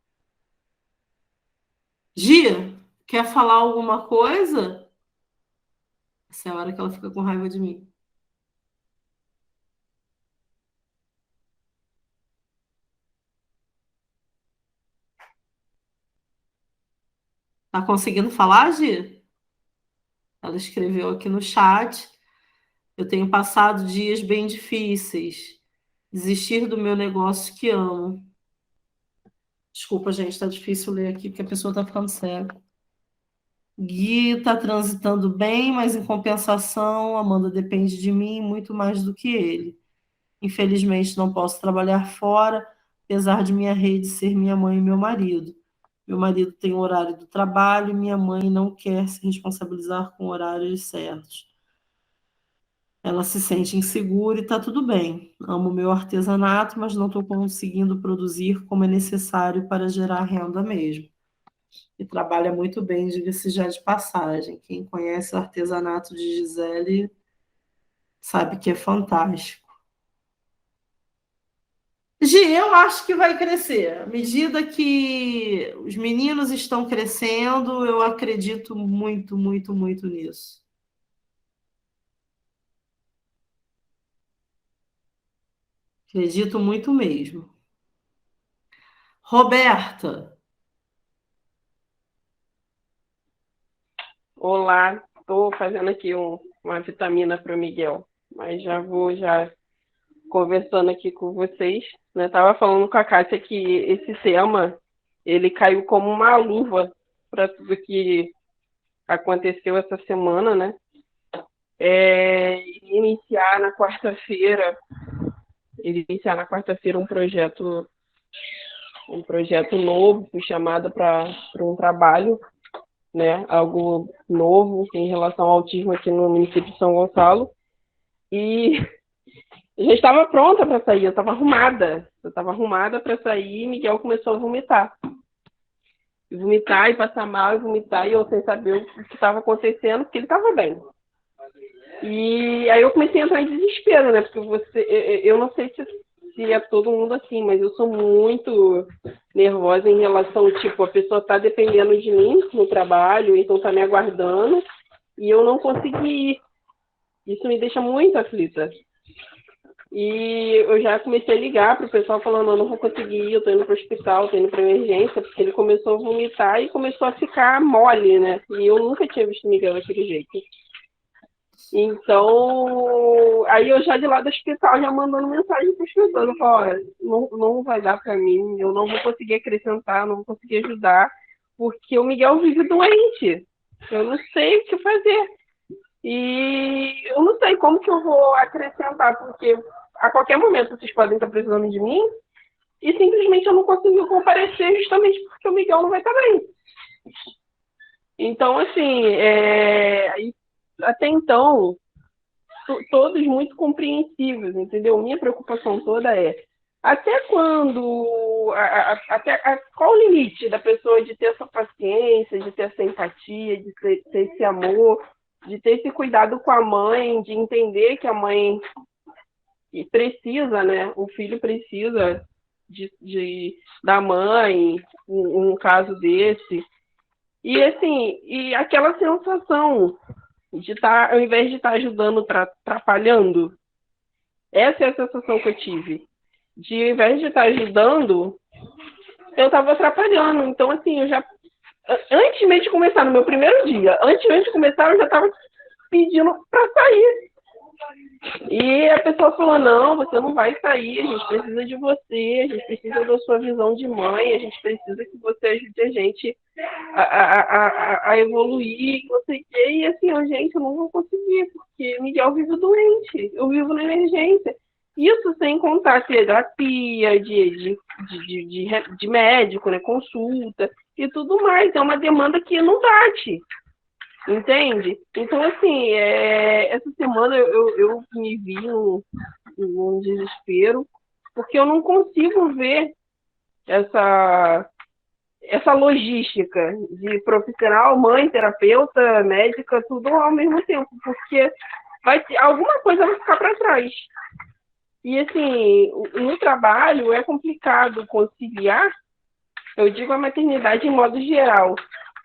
[SPEAKER 1] Gia, quer falar alguma coisa? Essa é a hora que ela fica com raiva de mim. Tá conseguindo falar, Gia? Ela escreveu aqui no chat: eu tenho passado dias bem difíceis. Desistir do meu negócio que amo. Desculpa, gente, tá difícil ler aqui porque a pessoa tá ficando cega. Gui está transitando bem, mas em compensação, Amanda depende de mim muito mais do que ele. Infelizmente, não posso trabalhar fora, apesar de minha rede ser minha mãe e meu marido. Meu marido tem o horário do trabalho e minha mãe não quer se responsabilizar com horários certos. Ela se sente insegura e está tudo bem. Amo meu artesanato, mas não estou conseguindo produzir como é necessário para gerar renda mesmo. E trabalha muito bem, diga-se já de passagem. Quem conhece o artesanato de Gisele sabe que é fantástico. Gi, eu acho que vai crescer. À medida que os meninos estão crescendo, eu acredito muito, muito, muito nisso. Acredito muito mesmo. Roberta.
[SPEAKER 3] Olá, Estou fazendo aqui uma vitamina para o Miguel, mas já vou conversando aqui com vocês. Né? Tava falando com a Kátia que esse tema ele caiu como uma luva para tudo que aconteceu essa semana, né? Iniciar na quarta-feira um projeto novo, fui chamada para um trabalho, né? Algo novo em relação ao autismo aqui no município de São Gonçalo. E eu já estava pronta para sair, eu estava arrumada para sair e Miguel começou a vomitar. E passar mal, e vomitar, e eu sem saber o que estava acontecendo, porque ele estava bem. E aí eu comecei a entrar em desespero, né? Porque eu não sei se é todo mundo assim, mas eu sou muito nervosa em relação, tipo, a pessoa está dependendo de mim no trabalho, então está me aguardando, e eu não consegui ir. Isso me deixa muito aflita. E eu já comecei a ligar para o pessoal falando, eu não vou conseguir ir, eu estou indo para o hospital, estou indo para emergência, porque ele começou a vomitar e começou a ficar mole, né? E eu nunca tinha visto o Miguel daquele jeito. Então, aí eu já de lá do hospital, já mandando mensagem para as pessoas, eu falo, olha, não vai dar para mim, eu não vou conseguir acrescentar, não vou conseguir ajudar, porque o Miguel vive doente, eu não sei o que fazer. E eu não sei como que eu vou acrescentar, porque a qualquer momento vocês podem estar precisando de mim e simplesmente eu não consigo comparecer justamente porque o Miguel não vai estar bem. Então, assim, até então, todos muito compreensivos, entendeu? Minha preocupação toda até quando, qual o limite da pessoa de ter essa paciência, de ter essa empatia, de ter esse amor, de ter esse cuidado com a mãe, de entender que a mãe precisa, né? O filho precisa da mãe, um caso desse. E assim, e aquela sensação de estar, ao invés de estar ajudando, atrapalhando. Essa é a sensação que eu tive. De, ao invés de estar ajudando, eu estava atrapalhando. Então, assim, eu já... Antes mesmo de começar, no meu primeiro dia, antes de começar, eu já estava pedindo para sair. E a pessoa falou, não, você não vai sair, a gente precisa de você, a gente precisa da sua visão de mãe, a gente precisa que você ajude a gente a evoluir, não sei o quê. E assim, gente, eu não vou conseguir, porque Miguel vive doente, eu vivo na emergência. Isso sem contar terapia, de médico, né, consulta e tudo mais. É uma demanda que não bate. Entende? Então, assim, essa semana eu me vi num desespero, porque eu não consigo ver essa logística de profissional, mãe, terapeuta, médica, tudo ao mesmo tempo, porque alguma coisa vai ficar para trás. E, assim, no trabalho é complicado conciliar, eu digo a maternidade em modo geral.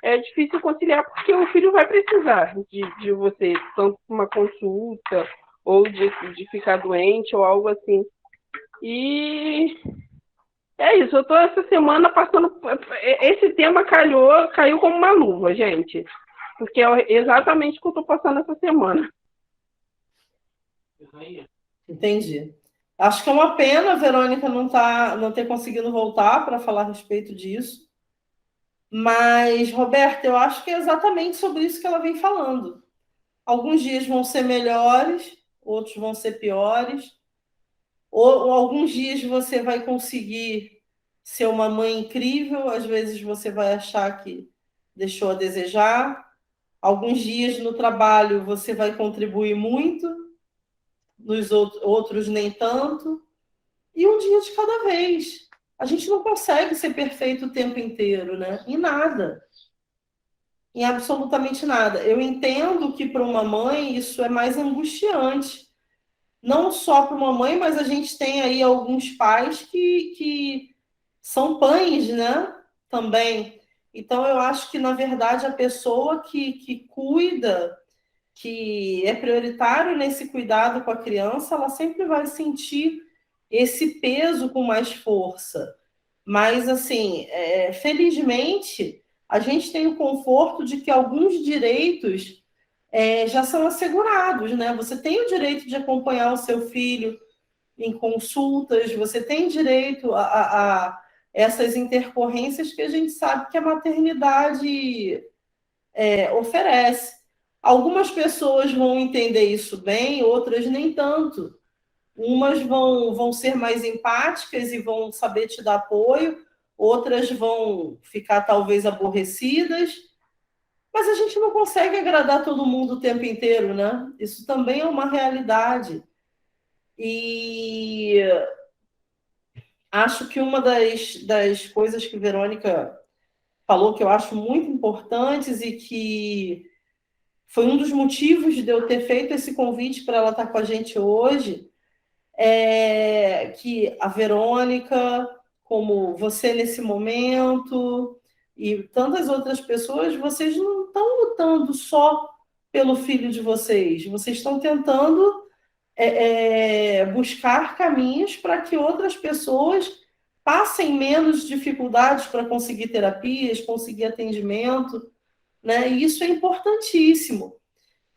[SPEAKER 3] É difícil conciliar porque o filho vai precisar de você, tanto uma consulta, ou de ficar doente, ou algo assim. E é isso, eu estou essa semana passando... Esse tema caiu como uma luva, gente. Porque é exatamente o que eu estou passando essa semana.
[SPEAKER 1] Entendi. Acho que é uma pena a Verônica não ter conseguido voltar para falar a respeito disso. Mas, Roberta, eu acho que é exatamente sobre isso que ela vem falando. Alguns dias vão ser melhores, outros vão ser piores. Ou alguns dias você vai conseguir ser uma mãe incrível, às vezes você vai achar que deixou a desejar. Alguns dias no trabalho você vai contribuir muito, nos outros nem tanto. E um dia de cada vez. A gente não consegue ser perfeito o tempo inteiro, né? Em nada. Em absolutamente nada. Eu entendo que para uma mãe isso é mais angustiante. Não só para uma mãe, mas a gente tem aí alguns pais que são pães, né? Também. Então, eu acho que, na verdade, a pessoa que cuida, que é prioritário nesse cuidado com a criança, ela sempre vai sentir esse peso com mais força. Mas, assim, felizmente, a gente tem o conforto de que alguns direitos já são assegurados, né? Você tem o direito de acompanhar o seu filho em consultas, você tem direito a essas intercorrências que a gente sabe que a maternidade oferece. Algumas pessoas vão entender isso bem, outras nem tanto. Umas vão ser mais empáticas e vão saber te dar apoio, outras vão ficar talvez aborrecidas, mas a gente não consegue agradar todo mundo o tempo inteiro, né? Isso também é uma realidade. E acho que uma das coisas que Verônica falou que eu acho muito importantes e que foi um dos motivos de eu ter feito esse convite para ela estar com a gente hoje, é que a Verônica, como você nesse momento, e tantas outras pessoas, vocês não estão lutando só pelo filho de vocês, vocês estão tentando buscar caminhos para que outras pessoas passem menos dificuldades para conseguir terapias, conseguir atendimento, né? E isso é importantíssimo.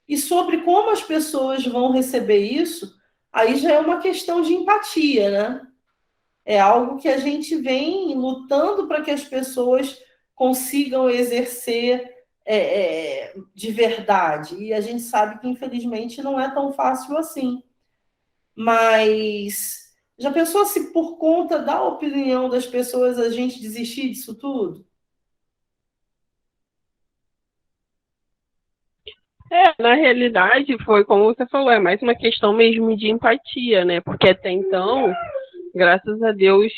[SPEAKER 1] E sobre como as pessoas vão receber isso, aí já é uma questão de empatia, né? É algo que a gente vem lutando para que as pessoas consigam exercer de verdade. E a gente sabe que, infelizmente, não é tão fácil assim. Mas já pensou se por conta da opinião das pessoas a gente desistir disso tudo?
[SPEAKER 3] Na realidade, foi como você falou, é mais uma questão mesmo de empatia, né? Porque até então, graças a Deus,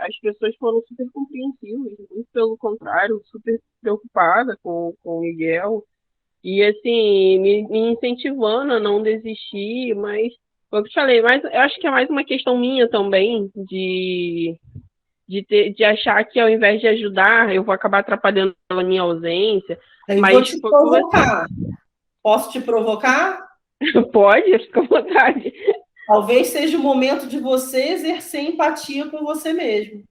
[SPEAKER 3] as pessoas foram super compreensivas, muito pelo contrário, super preocupada com o Miguel. E, assim, me incentivando a não desistir, mas, como eu te falei, mas eu acho que é mais uma questão minha também, de achar que ao invés de ajudar, eu vou acabar atrapalhando pela minha ausência.
[SPEAKER 1] Eu
[SPEAKER 3] Mas
[SPEAKER 1] vou te provocar. Posso te provocar?
[SPEAKER 3] Pode, fica à vontade.
[SPEAKER 1] Talvez seja o momento de você exercer empatia com você mesmo.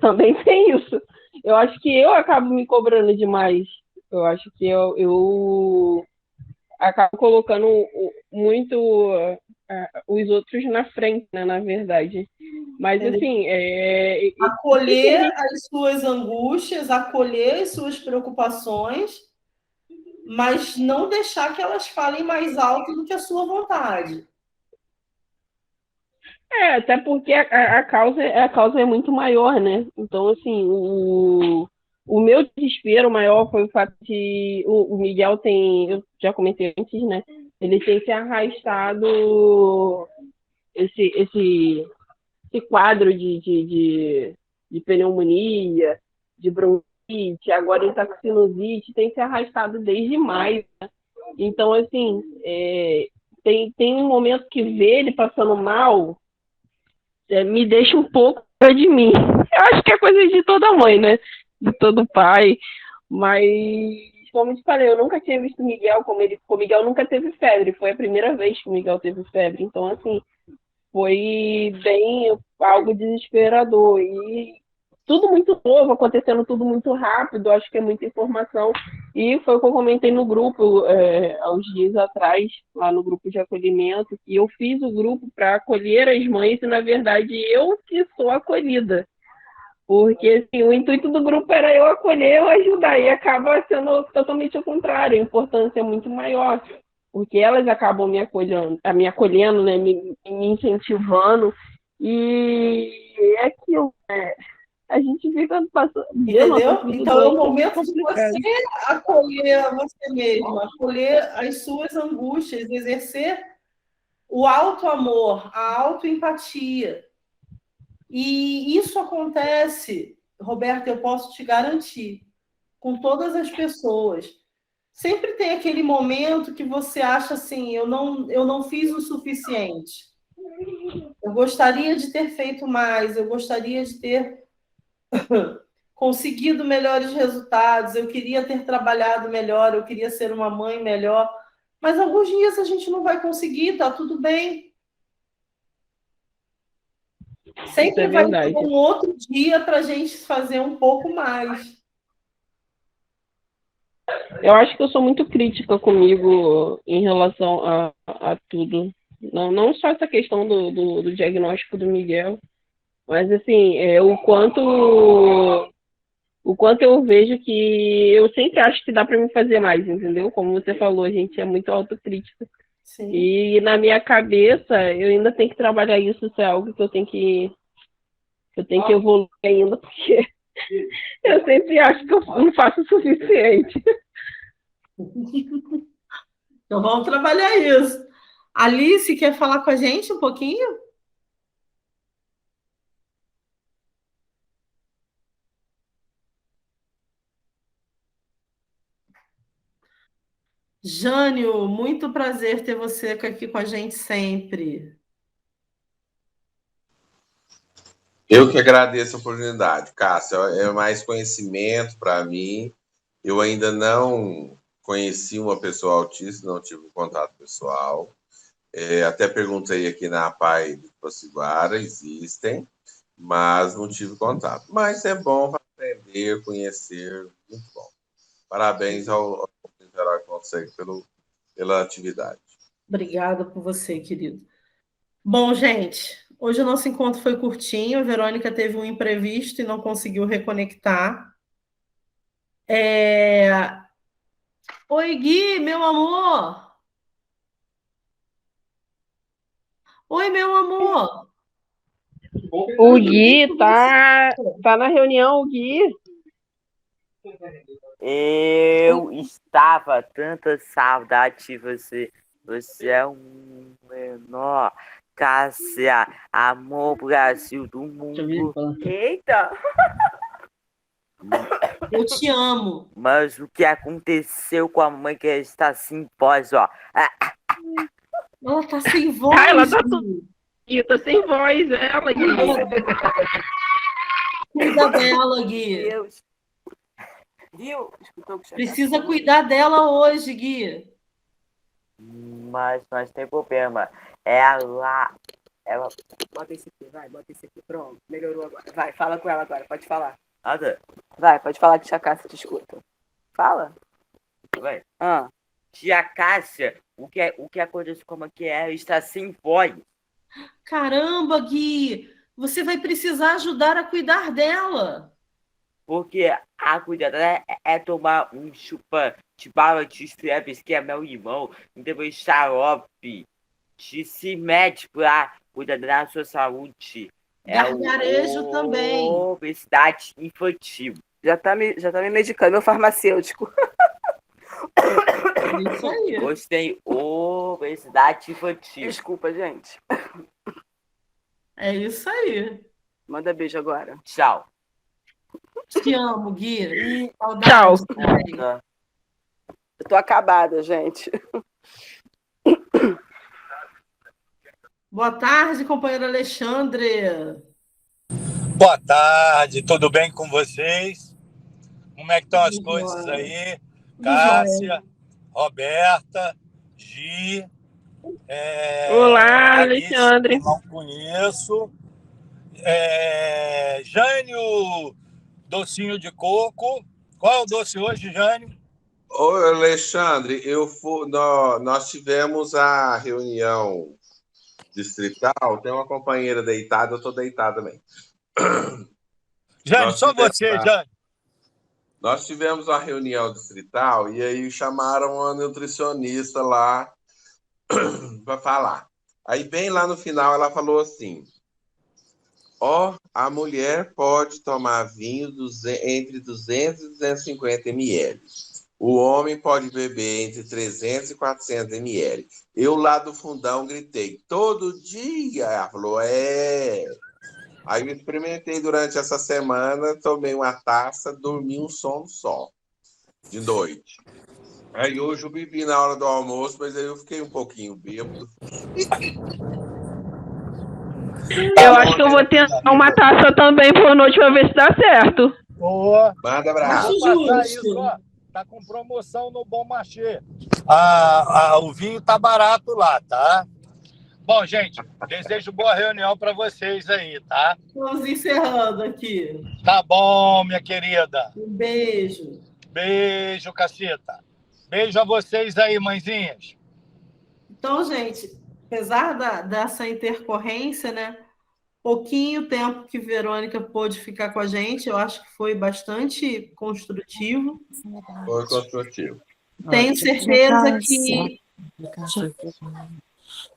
[SPEAKER 3] Também tem isso. Eu acho que eu acabo me cobrando demais. Eu acho que eu acabo colocando muito os outros na frente, né, na verdade. Mas, assim...
[SPEAKER 1] acolher as suas angústias, acolher as suas preocupações, mas não deixar que elas falem mais alto do que a sua vontade.
[SPEAKER 3] Até porque a causa é muito maior, né? Então, assim, o meu desespero maior foi o fato de o Miguel tem, eu já comentei antes, né? Ele tem se arrastado esse quadro de pneumonia, de bronquite, agora ele está com sinusite, tem se arrastado desde maio, né? Então, assim, tem um momento que ver ele passando mal me deixa um pouco fora de mim. Eu acho que é coisa de toda mãe, né? De todo pai. Mas, como eu te falei, eu nunca tinha visto o Miguel o Miguel nunca teve febre. Foi a primeira vez que o Miguel teve febre. Então, assim, foi bem algo desesperador. E tudo muito novo, acontecendo tudo muito rápido, acho que é muita informação. E foi o que eu comentei no grupo, há uns dias atrás, lá no grupo de acolhimento, que eu fiz o grupo para acolher as mães e, na verdade, eu que sou acolhida. Porque assim, o intuito do grupo era eu acolher, eu ajudar, e acaba sendo totalmente o contrário, a importância é muito maior, porque elas acabam me acolhendo, né, me incentivando, e é aquilo, né? A gente fica passando.
[SPEAKER 1] Entendeu? Então é o momento de você acolher você mesmo, acolher as suas angústias, exercer o auto-amor, a auto-empatia. E isso acontece, Roberto, eu posso te garantir, com todas as pessoas. Sempre tem aquele momento que você acha assim, eu não fiz o suficiente. Eu gostaria de ter feito mais, eu gostaria de ter conseguido melhores resultados, eu queria ter trabalhado melhor, eu queria ser uma mãe melhor, mas alguns dias a gente não vai conseguir, tá tudo bem. Sempre vai ter um outro dia para a gente fazer um pouco mais.
[SPEAKER 3] Eu acho que eu sou muito crítica comigo em relação a tudo. Não só essa questão do diagnóstico do Miguel, mas assim, o quanto eu vejo que eu sempre acho que dá para me fazer mais, entendeu? Como você falou, a gente é muito autocrítica.
[SPEAKER 1] Sim.
[SPEAKER 3] E na minha cabeça, eu ainda tenho que trabalhar isso, isso é algo que eu tenho que evoluir ainda, porque eu sempre acho que eu não faço o suficiente.
[SPEAKER 1] Então vamos trabalhar isso. Alice, quer falar com a gente um pouquinho? Jânio, muito prazer ter você aqui com a gente sempre.
[SPEAKER 5] Eu que agradeço a oportunidade, Cássia. É mais conhecimento para mim. Eu ainda não conheci uma pessoa autista, não tive um contato pessoal. Até perguntei aqui na APAI de Potiguara, existem, mas não tive contato. Mas é bom para aprender, conhecer, muito bom. Parabéns ao Herói Consegue pela atividade.
[SPEAKER 1] Obrigada por você, querido. Bom, gente, hoje o nosso encontro foi curtinho. A Verônica teve um imprevisto e não conseguiu reconectar. Oi, Gui, meu amor. Oi, meu amor.
[SPEAKER 3] O Gui tá na reunião, o Gui.
[SPEAKER 6] Eu estava tanta saudade de você. Você é um menor. Cássia, amor Brasil do mundo. Eita!
[SPEAKER 1] Eu te amo.
[SPEAKER 6] Mas o que aconteceu com a mãe que está sem voz, ó?
[SPEAKER 1] Ela tá sem voz.
[SPEAKER 3] Ela tá tá sem voz, ela, Gui.
[SPEAKER 1] Cuida dela, Gui.
[SPEAKER 6] Deus. Viu?
[SPEAKER 1] Precisa cuidar dela hoje, Gui.
[SPEAKER 6] Mas tem problema. Ela. Bota esse aqui, pronto. Melhorou agora. Vai, fala com ela agora, pode falar. Nada. Vai, pode falar que tia Cássia te escuta. Fala. Vai. Tia Cássia, o que acontece, como é que é? Está sem voz.
[SPEAKER 1] Caramba, Gui. Você vai precisar ajudar a cuidar dela.
[SPEAKER 6] Porque a cuidar dela é tomar um chupa de bala de estrelas, que é meu irmão, e depois xarope de se mete pra cuidar da sua saúde.
[SPEAKER 1] Gargarejo também.
[SPEAKER 6] Obesidade infantil.
[SPEAKER 7] Já tá me medicando, meu farmacêutico.
[SPEAKER 1] Isso aí.
[SPEAKER 6] Hoje tem obesidade infantil.
[SPEAKER 7] Desculpa, gente.
[SPEAKER 1] É isso aí.
[SPEAKER 7] Manda beijo agora.
[SPEAKER 6] Tchau.
[SPEAKER 1] Te amo, Gui.
[SPEAKER 3] Tchau.
[SPEAKER 7] Eu tô acabada, gente.
[SPEAKER 1] Boa tarde, companheiro Alexandre.
[SPEAKER 8] Boa tarde, tudo bem com vocês? Como é que estão as coisas aí? Cássia, Roberta, Gi.
[SPEAKER 3] Olá,
[SPEAKER 8] Alice,
[SPEAKER 3] Alexandre.
[SPEAKER 8] não conheço. Jânio, docinho de coco. Qual é o doce hoje, Jânio?
[SPEAKER 5] Oi, Alexandre, nós tivemos a reunião distrital, tem uma companheira deitada, eu estou deitado também.
[SPEAKER 8] Jânio, só você, Jânio.
[SPEAKER 5] Nós tivemos uma reunião distrital e aí chamaram uma nutricionista lá para falar. Aí, bem lá no final, ela falou assim: a mulher pode tomar vinho entre 200 e 250 ml. O homem pode beber entre 300 e 400 ml. Eu lá do fundão gritei: todo dia? Ela falou: Aí eu experimentei durante essa semana, tomei uma taça, dormi um sono só, de noite. Aí hoje eu bebi na hora do almoço, mas aí eu fiquei um pouquinho bêbado.
[SPEAKER 3] Eu acho que eu vou tentar uma taça também por noite para ver se dá certo.
[SPEAKER 8] Boa.
[SPEAKER 5] Manda abraço.
[SPEAKER 8] Tá com promoção no Bom Marché. O vinho tá barato lá, tá? Bom, gente, desejo boa reunião para vocês aí, tá?
[SPEAKER 1] Vamos encerrando aqui.
[SPEAKER 8] Tá bom, minha querida.
[SPEAKER 1] Um beijo.
[SPEAKER 8] Beijo, caceta. Beijo a vocês aí, mãezinhas.
[SPEAKER 1] Então, gente, apesar dessa intercorrência, né? Pouquinho tempo que Verônica pôde ficar com a gente, eu acho que foi bastante construtivo.
[SPEAKER 5] Foi construtivo.
[SPEAKER 1] Tenho certeza que.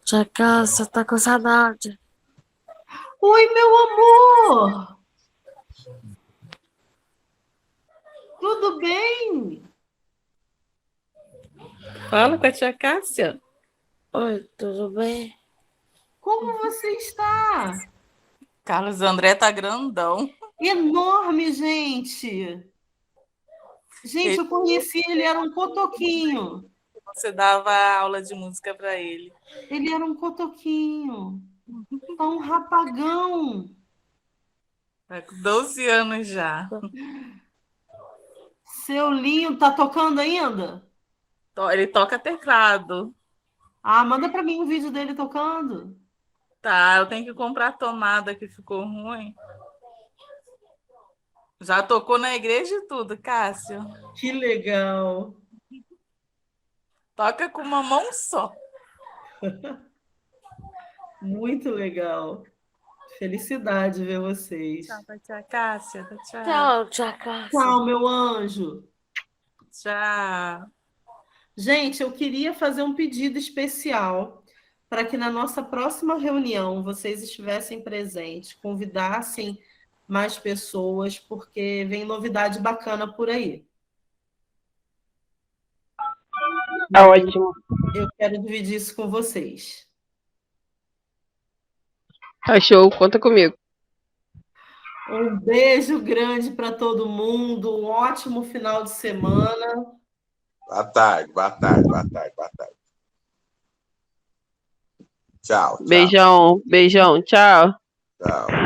[SPEAKER 9] Tia Cássia, tá com saudade.
[SPEAKER 1] Oi, meu amor! Tudo bem?
[SPEAKER 10] Fala com a tia Cássia.
[SPEAKER 9] Oi, tudo bem?
[SPEAKER 1] Como você está?
[SPEAKER 10] Carlos André tá grandão.
[SPEAKER 1] Enorme, gente! Gente, eu conheci ele, era um cotoquinho.
[SPEAKER 10] Você dava aula de música para ele.
[SPEAKER 1] Ele era um cotoquinho. Tá um rapagão.
[SPEAKER 10] Tá com 12 anos já.
[SPEAKER 1] Seu lindo, tá tocando ainda?
[SPEAKER 10] Ele toca teclado.
[SPEAKER 1] Ah, manda para mim um vídeo dele tocando.
[SPEAKER 10] Tá, eu tenho que comprar a tomada que ficou ruim. Já tocou na igreja e tudo, Cássio.
[SPEAKER 1] Que legal.
[SPEAKER 10] Toca com uma mão só.
[SPEAKER 1] Muito legal. Felicidade ver vocês.
[SPEAKER 10] Tchau, tia Cássia. Tchau.
[SPEAKER 9] Tchau, tia Cássia.
[SPEAKER 1] Tchau, meu anjo.
[SPEAKER 10] Tchau.
[SPEAKER 1] Gente, eu queria fazer um pedido especial para que na nossa próxima reunião vocês estivessem presentes, convidassem mais pessoas, porque vem novidade bacana por aí.
[SPEAKER 3] Tá ótimo.
[SPEAKER 1] Eu quero dividir isso com vocês.
[SPEAKER 3] Tá show, conta comigo.
[SPEAKER 1] Um beijo grande para todo mundo, um ótimo final de semana.
[SPEAKER 5] Boa tarde, boa tarde, boa tarde, boa tarde. Tchau, tchau.
[SPEAKER 3] Beijão, beijão, tchau.
[SPEAKER 5] Tchau.